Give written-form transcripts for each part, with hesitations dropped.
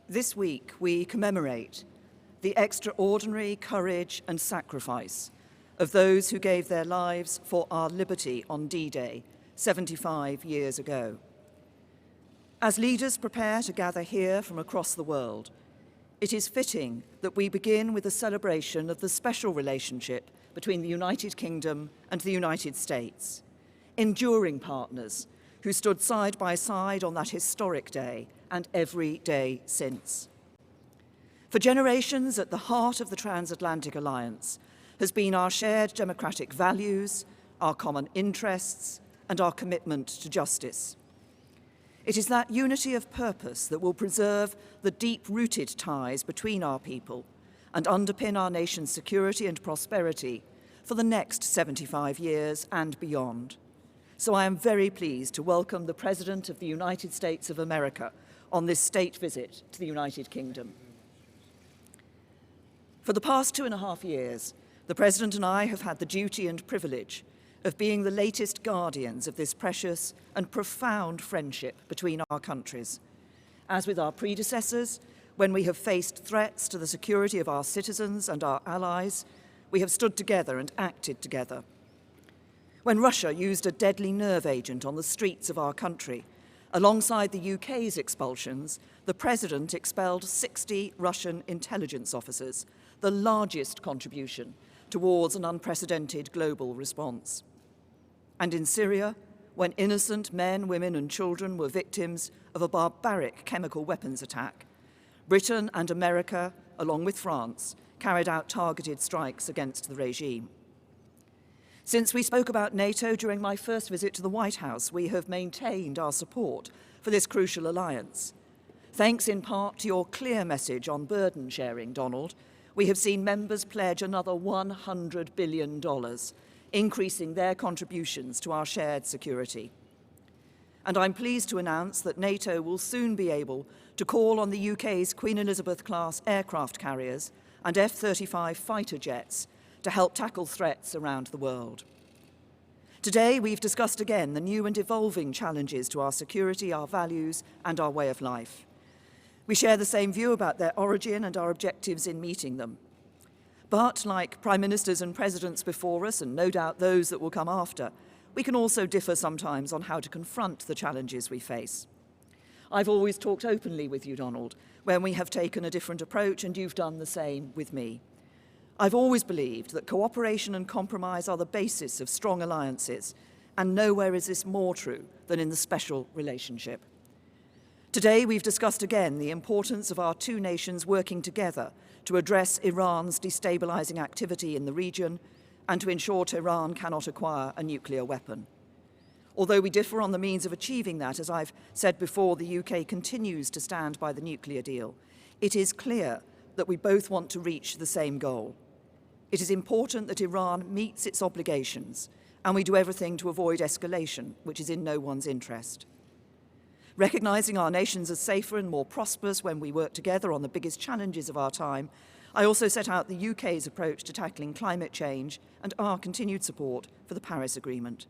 This week we commemorate the extraordinary courage and sacrifice of those who gave their lives for our liberty on D-Day 75 years ago. As leaders prepare to gather here from across the world, it is fitting that we begin with a celebration of the special relationship between the United Kingdom and the United States, enduring partners who stood side by side on that historic day and every day since. For generations, at the heart of the transatlantic alliance has been our shared democratic values, our common interests, and our commitment to justice. It is that unity of purpose that will preserve the deep-rooted ties between our people and underpin our nation's security and prosperity for the next 75 years and beyond. So I am very pleased to welcome the President of the United States of America on this state visit to the United Kingdom. For the past 2.5 years, the President and I have had the duty and privilege of being the latest guardians of this precious and profound friendship between our countries. As with our predecessors, when we have faced threats to the security of our citizens and our allies, we have stood together and acted together. When Russia used a deadly nerve agent on the streets of our country, alongside the UK's expulsions, the President expelled 60 Russian intelligence officers, the largest contribution towards an unprecedented global response. And in Syria, when innocent men, women and children were victims of a barbaric chemical weapons attack, Britain and America, along with France, carried out targeted strikes against the regime. Since we spoke about NATO during my first visit to the White House, we have maintained our support for this crucial alliance. Thanks in part to your clear message on burden sharing, Donald, we have seen members pledge another $100 billion, increasing their contributions to our shared security. And I'm pleased to announce that NATO will soon be able to call on the UK's Queen Elizabeth-class aircraft carriers and F-35 fighter jets to help tackle threats around the world. Today, we've discussed again the new and evolving challenges to our security, our values, and our way of life. We share the same view about their origin and our objectives in meeting them. But, like prime ministers and presidents before us, and no doubt those that will come after, we can also differ sometimes on how to confront the challenges we face. I've always talked openly with you, Donald, when we have taken a different approach, and you've done the same with me. I've always believed that cooperation and compromise are the basis of strong alliances, and nowhere is this more true than in the special relationship. Today, we've discussed again the importance of our two nations working together to address Iran's destabilizing activity in the region and to ensure Tehran cannot acquire a nuclear weapon. Although we differ on the means of achieving that, as I've said before, the UK continues to stand by the nuclear deal. It is clear that we both want to reach the same goal. It is important that Iran meets its obligations, and we do everything to avoid escalation, which is in no one's interest. Recognising our nations as safer and more prosperous when we work together on the biggest challenges of our time, I also set out the UK's approach to tackling climate change and our continued support for the Paris Agreement.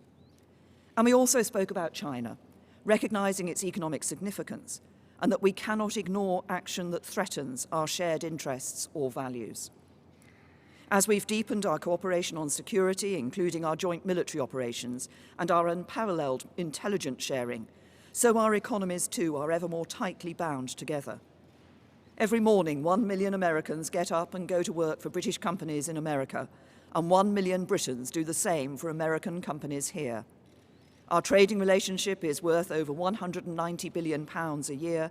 And we also spoke about China, recognising its economic significance, and that we cannot ignore action that threatens our shared interests or values. As we've deepened our cooperation on security, including our joint military operations and our unparalleled intelligence sharing, so our economies too are ever more tightly bound together. Every morning, 1 million Americans get up and go to work for British companies in America, and 1 million Britons do the same for American companies here. Our trading relationship is worth over £190 billion a year,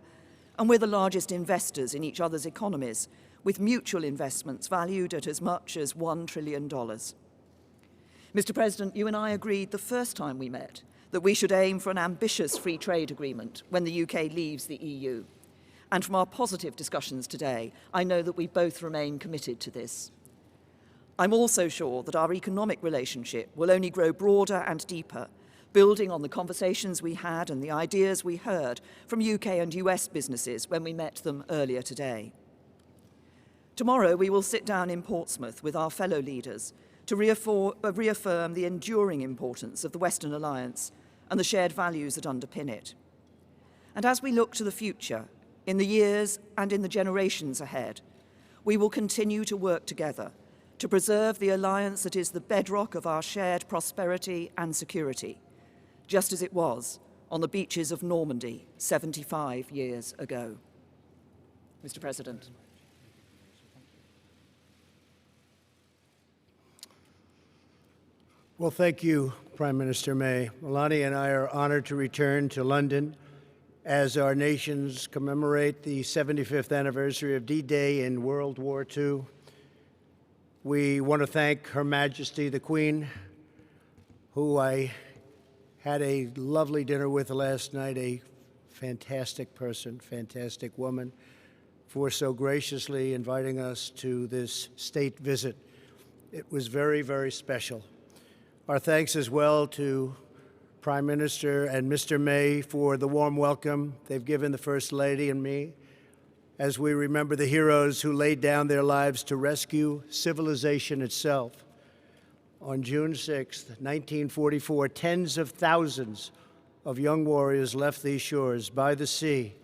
and we're the largest investors in each other's economies, with mutual investments valued at as much as $1 trillion. Mr. President, you and I agreed the first time we met that we should aim for an ambitious free trade agreement when the UK leaves the EU. And from our positive discussions today, I know that we both remain committed to this. I'm also sure that our economic relationship will only grow broader and deeper, building on the conversations we had and the ideas we heard from UK and US businesses when we met them earlier today. Tomorrow, we will sit down in Portsmouth with our fellow leaders to reaffirm the enduring importance of the Western Alliance and the shared values that underpin it. And as we look to the future, In the years and in the generations ahead, we will continue to work together to preserve the alliance that is the bedrock of our shared prosperity and security, just as it was on the beaches of Normandy 75 years ago. Mr. President. Well, thank you, Prime Minister May. Melania and I are honored to return to London as our nations commemorate the 75th anniversary of D-Day in World War II. We want to thank Her Majesty the Queen, who I had a lovely dinner with last night, a fantastic person, fantastic woman, for so graciously inviting us to this state visit. It was very, very special. Our thanks as well to Prime Minister and Mr. May for the warm welcome they've given the First Lady and me as we remember the heroes who laid down their lives to rescue civilization itself. On June 6, 1944, tens of thousands of young warriors left these shores by the sea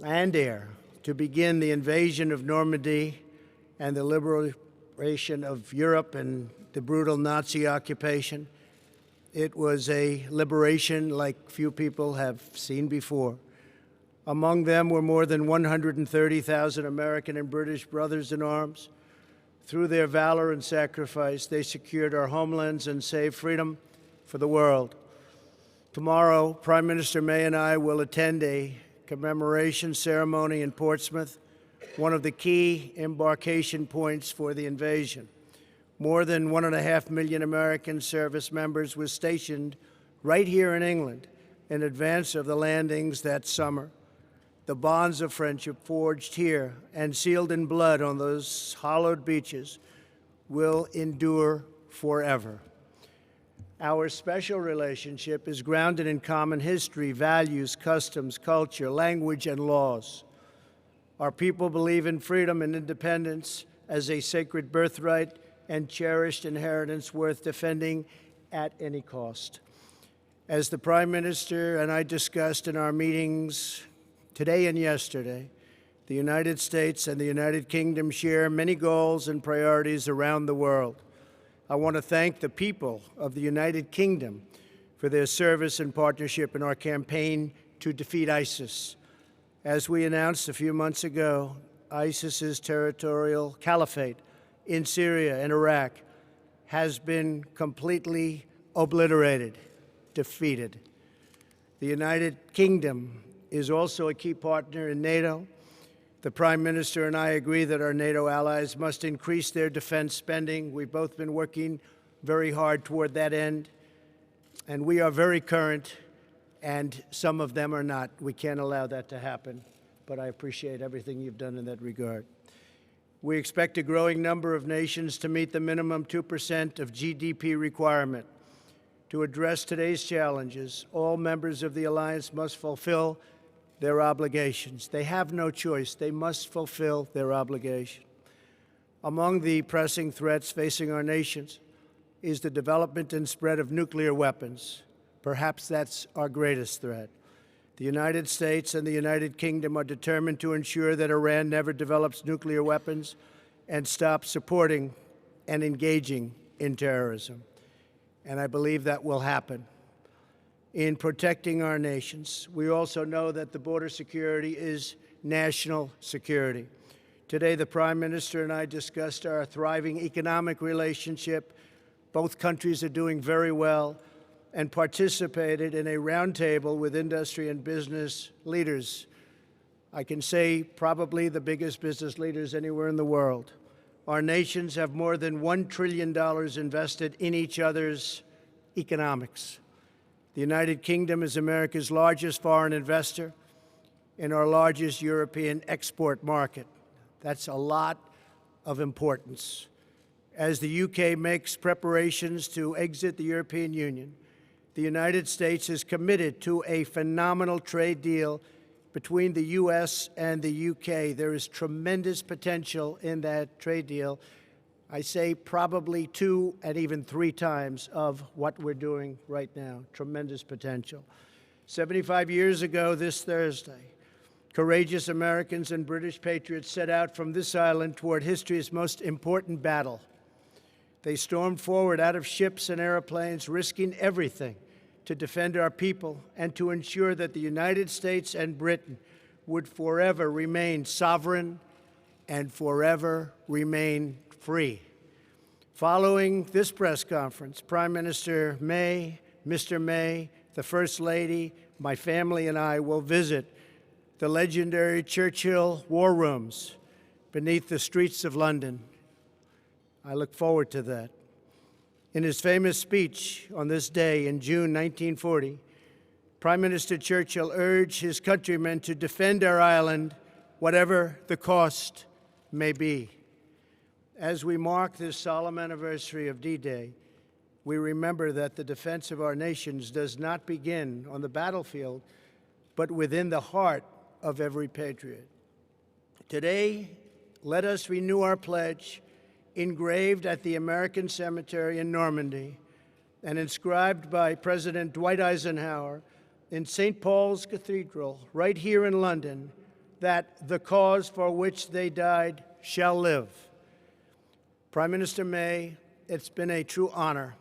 and air to begin the invasion of Normandy and the liberation of Europe and the brutal Nazi occupation. It was a liberation like few people have seen before. Among them were more than 130,000 American and British brothers in arms. Through their valor and sacrifice, they secured our homelands and saved freedom for the world. Tomorrow, Prime Minister May and I will attend a commemoration ceremony in Portsmouth, one of the key embarkation points for the invasion. More than 1.5 million American service members were stationed right here in England in advance of the landings that summer. The bonds of friendship forged here and sealed in blood on those hallowed beaches will endure forever. Our special relationship is grounded in common history, values, customs, culture, language, and laws. Our people believe in freedom and independence as a sacred birthright and cherished inheritance worth defending at any cost. As the Prime Minister and I discussed in our meetings today and yesterday, the United States and the United Kingdom share many goals and priorities around the world. I want to thank the people of the United Kingdom for their service and partnership in our campaign to defeat ISIS. As we announced a few months ago, ISIS's territorial caliphate in Syria and Iraq has been completely obliterated, defeated. The United Kingdom is also a key partner in NATO. The Prime Minister and I agree that our NATO allies must increase their defense spending. We've both been working very hard toward that end, and we are very current, and some of them are not. We can't allow that to happen, but I appreciate everything you've done in that regard. We expect a growing number of nations to meet the minimum 2% of GDP requirement. To address today's challenges, all members of the alliance must fulfill their obligations. They have no choice. They must fulfill their obligation. Among the pressing threats facing our nations is the development and spread of nuclear weapons. Perhaps that's our greatest threat. The United States and the United Kingdom are determined to ensure that Iran never develops nuclear weapons and stops supporting and engaging in terrorism. And I believe that will happen. In protecting our nations, we also know that the border security is national security. Today, the Prime Minister and I discussed our thriving economic relationship. Both countries are doing very well, and participated in a roundtable with industry and business leaders. I can say probably the biggest business leaders anywhere in the world. Our nations have more than $1 trillion invested in each other's economics. The United Kingdom is America's largest foreign investor and our largest European export market. That's a lot of importance. As the UK makes preparations to exit the European Union, the United States is committed to a phenomenal trade deal between the U.S. and the UK. There is tremendous potential in that trade deal. I say probably 2 and even 3 times of what we're doing right now. Tremendous potential. 75 years ago this Thursday, Courageous Americans and British patriots set out from this island toward history's most important battle. They stormed forward out of ships and airplanes, risking everything to defend our people and to ensure that the United States and Britain would forever remain sovereign and forever remain free. Following this press conference, Prime Minister May, Mr. May, the First Lady, my family and I will visit the legendary Churchill War Rooms beneath the streets of London. I look forward to that. In his famous speech on this day in June 1940, Prime Minister Churchill urged his countrymen to defend our island, whatever the cost may be. As we mark this solemn anniversary of D-Day, we remember that the defense of our nations does not begin on the battlefield, but within the heart of every patriot. Today, let us renew our pledge, engraved at the American Cemetery in Normandy and inscribed by President Dwight Eisenhower in St. Paul's Cathedral, right here in London, that the cause for which they died shall live. Prime Minister May, it's been a true honor.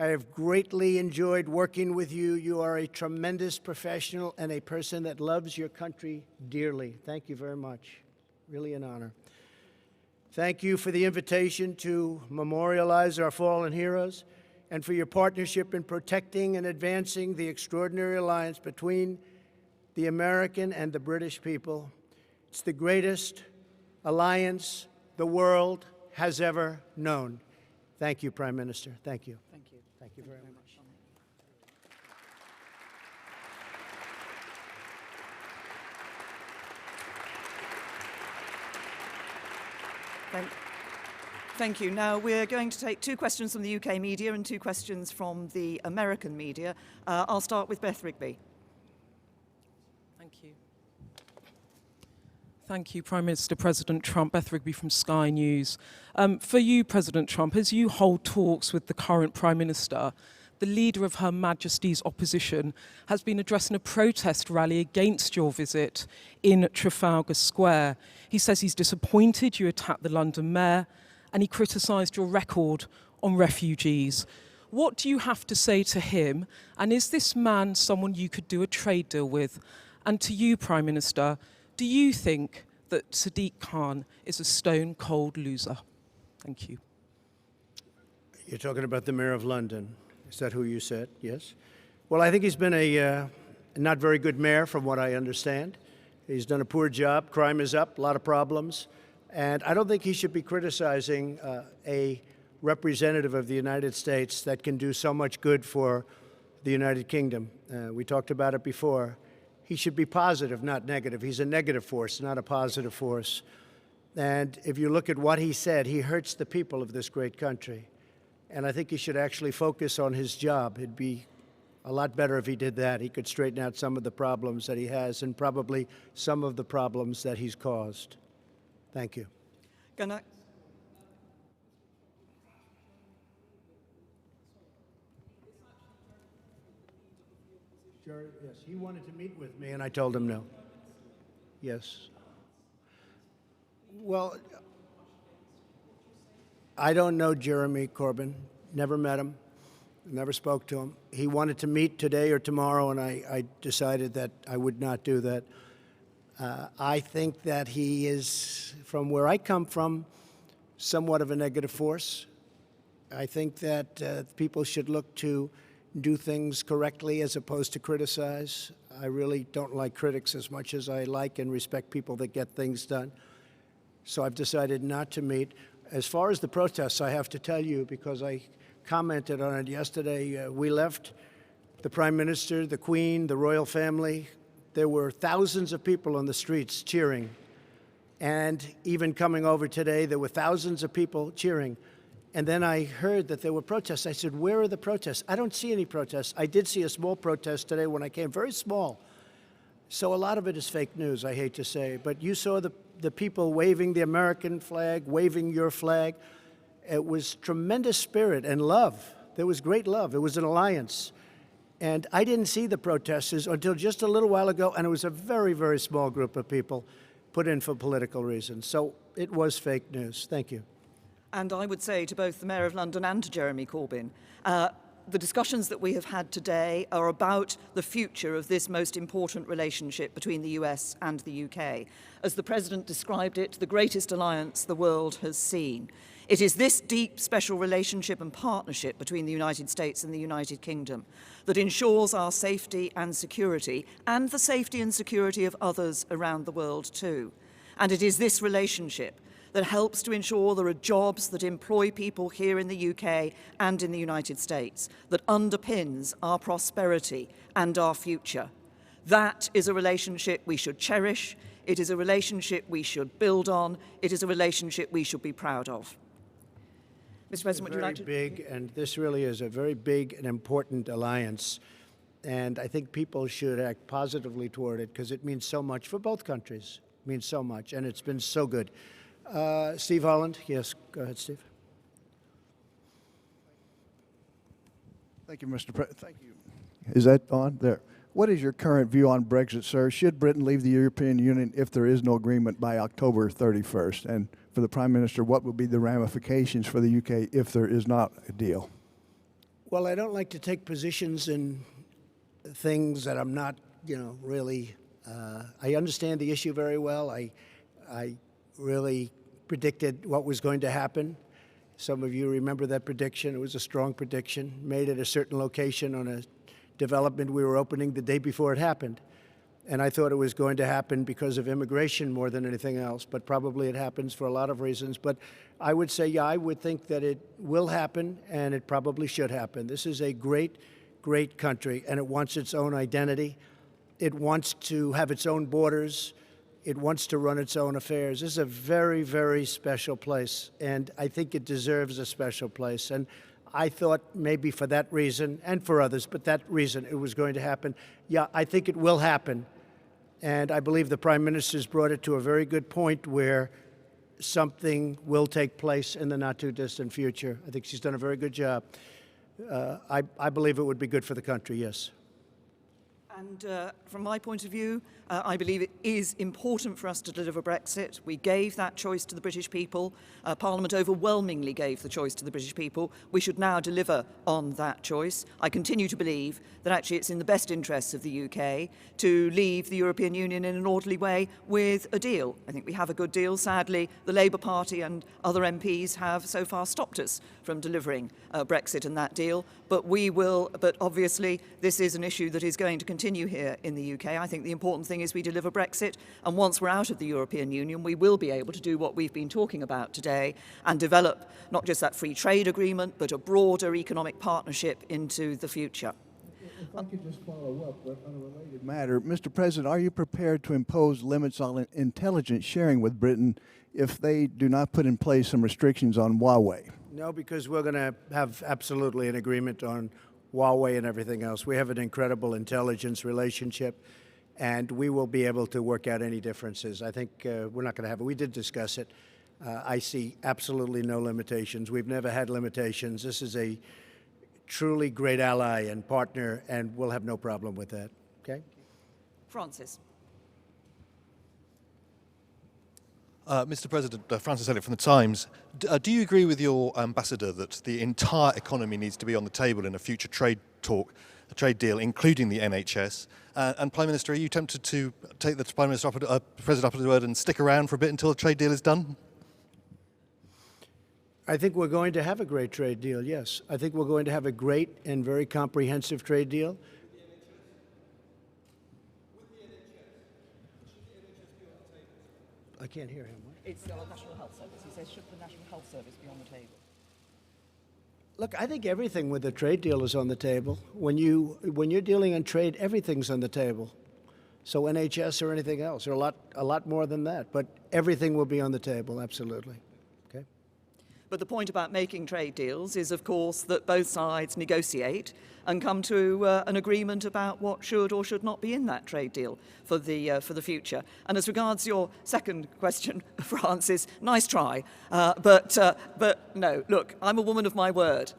I have greatly enjoyed working with you. You are a tremendous professional and a person that loves your country dearly. Thank you very much. Really an honor. Thank you for the invitation to memorialize our fallen heroes and for your partnership in protecting and advancing the extraordinary alliance between the American and the British people. It's the greatest alliance the world has ever known. Thank you, Prime Minister. Thank you. Thank you. Thank you very much. Thank you. Now we're going to take 2 questions from the UK media and 2 questions from the American media. I'll start with Beth Rigby. Thank you. Thank you, Prime Minister President Trump. Beth Rigby from Sky News. For you, President Trump, as you hold talks with the current Prime Minister, the leader of Her Majesty's opposition has been addressing a protest rally against your visit in Trafalgar Square. He says he's disappointed you attacked the London mayor, and he criticised your record on refugees. What do you have to say to him? And is this man someone you could do a trade deal with? And to you, Prime Minister, do you think that Sadiq Khan is a stone-cold loser? Thank you. You're talking about the Mayor of London. Is that who you said? Yes? Well, I think he's been a not very good mayor, from what I understand. He's done a poor job. Crime is up, a lot of problems. And I don't think he should be criticizing a representative of the United States that can do so much good for the United Kingdom. We talked about it before. He should be positive, not negative. He's a negative force, not a positive force. And if you look at what he said, he hurts the people of this great country. And I think he should actually focus on his job. It'd be a lot better if he did that. He could straighten out some of the problems that he has and probably some of the problems that he's caused. Thank you. Gonna... Yes, he wanted to meet with me, and I told him no. Yes. Well, I don't know Jeremy Corbyn. Never met him. Never spoke to him. He wanted to meet today or tomorrow, and I decided that I would not do that. I think that he is, from where I come from, somewhat of a negative force. I think that people should look to do things correctly as opposed to criticize. I really don't like critics as much as I like and respect people that get things done. So I've decided not to meet. As far as the protests, I have to tell you, because I commented on it yesterday, we left, the Prime Minister, the Queen, the royal family. There were thousands of people on the streets cheering. And even coming over today, there were thousands of people cheering. And then I heard that there were protests. I said, where are the protests? I don't see any protests. I did see a small protest today when I came, very small. So a lot of it is fake news, I hate to say. But you saw the people waving the American flag, waving your flag. It was tremendous spirit and love. There was great love. It was an alliance. And I didn't see the protesters until just a little while ago, and it was a very, very small group of people put in for political reasons. So it was fake news. Thank you. And I would say to both the Mayor of London and to Jeremy Corbyn, the discussions that we have had today are about the future of this most important relationship between the US and the UK. As the President described it, the greatest alliance the world has seen. It is this deep special relationship and partnership between the United States and the United Kingdom that ensures our safety and security, and the safety and security of others around the world too. And it is this relationship that helps to ensure there are jobs that employ people here in the UK and in the United States, that underpins our prosperity and our future. That is a relationship we should cherish. It is a relationship we should build on. It is a relationship we should be proud of. Mr. President, would you like to? Very big, and this really is a very big and important alliance. And I think people should act positively toward it because it means so much for both countries. It means so much, and it's been so good. Steve Holland, yes, go ahead, Steve. Thank you, Mr. President. Thank you. Is that on? There. What is your current view on Brexit, sir? Should Britain leave the European Union if there is no agreement by October 31st? And for the Prime Minister, what would be the ramifications for the UK if there is not a deal? Well, I don't like to take positions in things that I'm not, really. I understand the issue very well. I really predicted what was going to happen. Some of you remember that prediction. It was a strong prediction made at a certain location on a development we were opening the day before it happened. And I thought it was going to happen because of immigration more than anything else, but probably it happens for a lot of reasons. But I would say, yeah, I would think that it will happen, and it probably should happen. This is a great, great country, and it wants its own identity. It wants to have its own borders. It wants to run its own affairs. This is a very, very special place, and I think it deserves a special place. And I thought maybe for that reason, and for others, but that reason it was going to happen. Yeah, I think it will happen. And I believe the Prime Minister's brought it to a very good point where something will take place in the not-too-distant future. I think she's done a very good job. I believe it would be good for the country, yes. And from my point of view, I believe it is important for us to deliver Brexit. We gave that choice to the British people. Parliament overwhelmingly gave the choice to the British people. We should now deliver on that choice. I continue to believe that actually it's in the best interests of the UK to leave the European Union in an orderly way with a deal. I think we have a good deal. Sadly, the Labour Party and other MPs have so far stopped us from delivering Brexit and that deal. But we will, but obviously this is an issue that is going to continue here in the UK. I think the important thing is we deliver Brexit, and once we're out of the European Union, we will be able to do what we've been talking about today and develop not just that free trade agreement, but a broader economic partnership into the future. If I could just follow up on a related matter. Mr. President, are you prepared to impose limits on intelligence sharing with Britain if they do not put in place some restrictions on Huawei? No, because we're going to have absolutely an agreement on Huawei and everything else. We have an incredible intelligence relationship, and we will be able to work out any differences. I think we're not going to have it. We did discuss it. I see absolutely no limitations. We've never had limitations. This is a truly great ally and partner, and we'll have no problem with that. Okay? Francis. Mr. President, Francis Elliott from The Times. Do you agree with your ambassador that the entire economy needs to be on the table in a future trade talk, a trade deal, including the NHS? And Prime Minister, are you tempted to take the Prime Minister President up at his word and stick around for a bit until the trade deal is done? I think we're going to have a great trade deal, yes. I think we're going to have a great and very comprehensive trade deal. I can't hear him. It's the National Health Service. He says, should the National Health Service be on the table? Look, I think everything with the trade deal is on the table. When you're dealing in trade, everything's on the table. So NHS or anything else, or a lot more than that. But everything will be on the table, absolutely. Okay. But the point about making trade deals is, of course, that both sides negotiate and come to an agreement about what should or should not be in that trade deal for the future. And as regards your second question, Francis, nice try, but no. Look, I'm a woman of my word.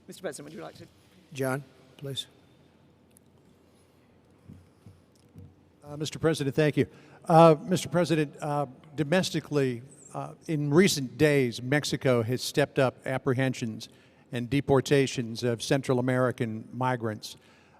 Mr. President, would you like to? John, please. Mr. President, thank you. Mr. President, domestically, in recent days, Mexico has stepped up apprehensions and deportations of Central American migrants.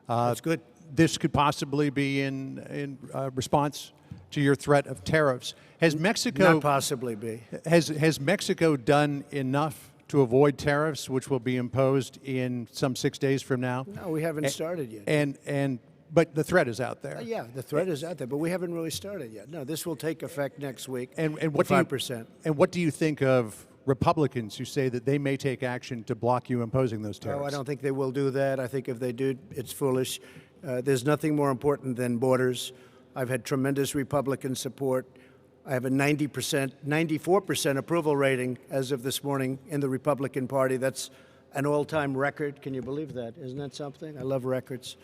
That's good. This could possibly be in response to your threat of tariffs. Has Mexico Not possibly be. has Mexico done enough to avoid tariffs, which will be imposed in some 6 days from now? No, we haven't started yet. But the threat is out there. Yeah, the threat is out there, but we haven't really started yet. No, this will take effect next week. And what do 5%. And what do you think of Republicans who say that they may take action to block you imposing those tariffs? Oh, I don't think they will do that. I think if they do, it's foolish. There's nothing more important than borders. I've had tremendous Republican support. I have a 94% approval rating as of this morning in the Republican Party. That's an all-time record. Can you believe that? Isn't that something? I love records.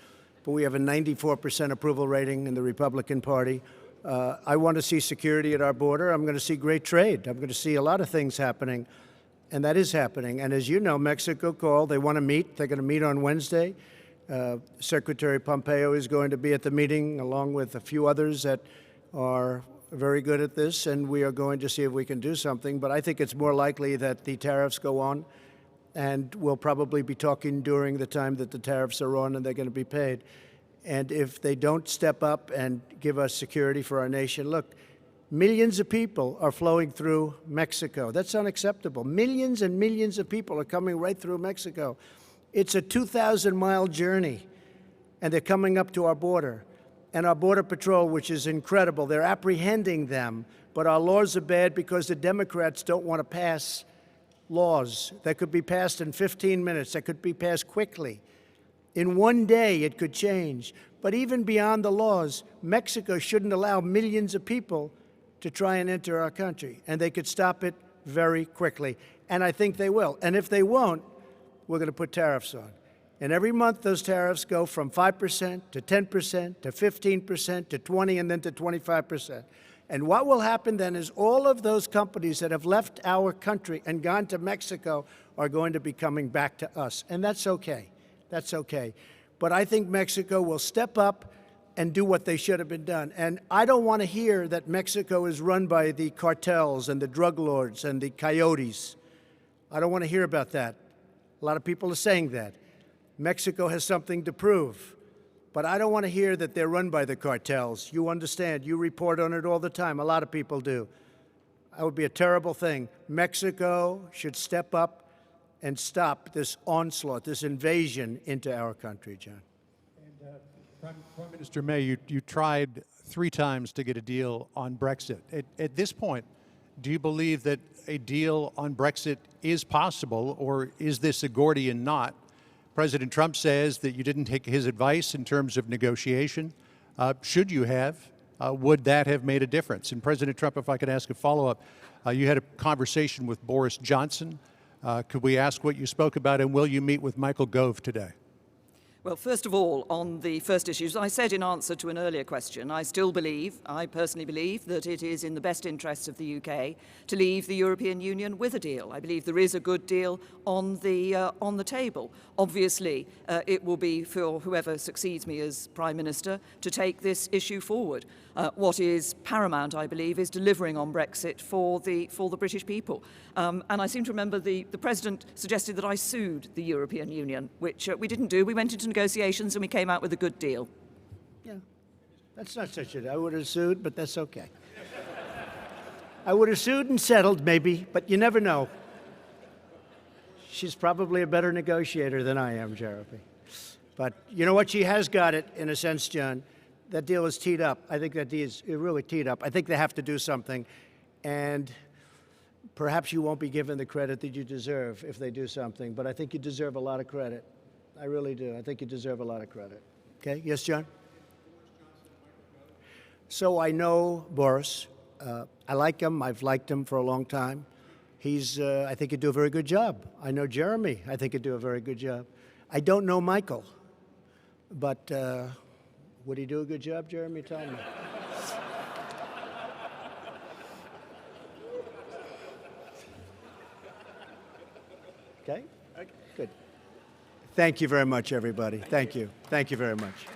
But we have a 94% approval rating in the Republican Party. I want to see security at our border. I'm going to see great trade. I'm going to see a lot of things happening, and that is happening. And as you know, Mexico called. They want to meet. They're going to meet on Wednesday. Secretary Pompeo is going to be at the meeting, along with a few others that are very good at this, and we are going to see if we can do something. But I think it's more likely that the tariffs go on, and we'll probably be talking during the time that the tariffs are on and they're going to be paid. And if they don't step up and give us security for our nation, look, millions of people are flowing through Mexico. That's unacceptable. Millions and millions of people are coming right through Mexico. It's a 2,000-mile journey, and they're coming up to our border. And our Border Patrol, which is incredible, they're apprehending them. But our laws are bad because the Democrats don't want to pass laws that could be passed in 15 minutes, that could be passed quickly. In one day, it could change. But even beyond the laws, Mexico shouldn't allow millions of people to try and enter our country, and they could stop it very quickly. And I think they will. And if they won't, we're going to put tariffs on. And every month, those tariffs go from 5% to 10% to 15% to 20% and then to 25%. And what will happen then is all of those companies that have left our country and gone to Mexico are going to be coming back to us. And that's okay. That's okay. But I think Mexico will step up and do what they should have been done. And I don't want to hear that Mexico is run by the cartels and the drug lords and the coyotes. I don't want to hear about that. A lot of people are saying that. Mexico has something to prove. But I don't want to hear that they're run by the cartels. You understand. You report on it all the time. A lot of people do. That would be a terrible thing. Mexico should step up and stop this onslaught, this invasion into our country, John. And Prime Minister May, you tried 3 times to get a deal on Brexit. At this point, do you believe that a deal on Brexit is possible, or is this a Gordian knot? President Trump says that you didn't take his advice in terms of negotiation. Should you have? Would that have made a difference? And President Trump, if I could ask a follow-up, you had a conversation with Boris Johnson. Could we ask what you spoke about, and will you meet with Michael Gove today? Well, first of all, on the first issue, as I said in answer to an earlier question, I personally believe that it is in the best interests of the UK to leave the European Union with a deal. I believe there is a good deal on the table. Obviously, it will be for whoever succeeds me as Prime Minister to take this issue forward. What is paramount, I believe, is delivering on Brexit for the British people. And I seem to remember the President suggested that I sued the European Union, which we didn't do. We went into negotiations and we came out with a good deal. Yeah, that's not such a... I would have sued, but that's okay. I would have sued and settled, maybe, but you never know. She's probably a better negotiator than I am, Jeremy. But you know what? She has got it, in a sense, John. That deal is teed up. I think that deal is really teed up. I think they have to do something. And perhaps you won't be given the credit that you deserve if they do something, but I think you deserve a lot of credit. I really do. I think you deserve a lot of credit. Okay? Yes, John? So I know Boris. I like him. I've liked him for a long time. I think he'd do a very good job. I know Jeremy. I think he'd do a very good job. I don't know Michael, but would he do a good job, Jeremy? Tell me. Okay? Good. Thank you very much, everybody. Thank you. Thank you very much.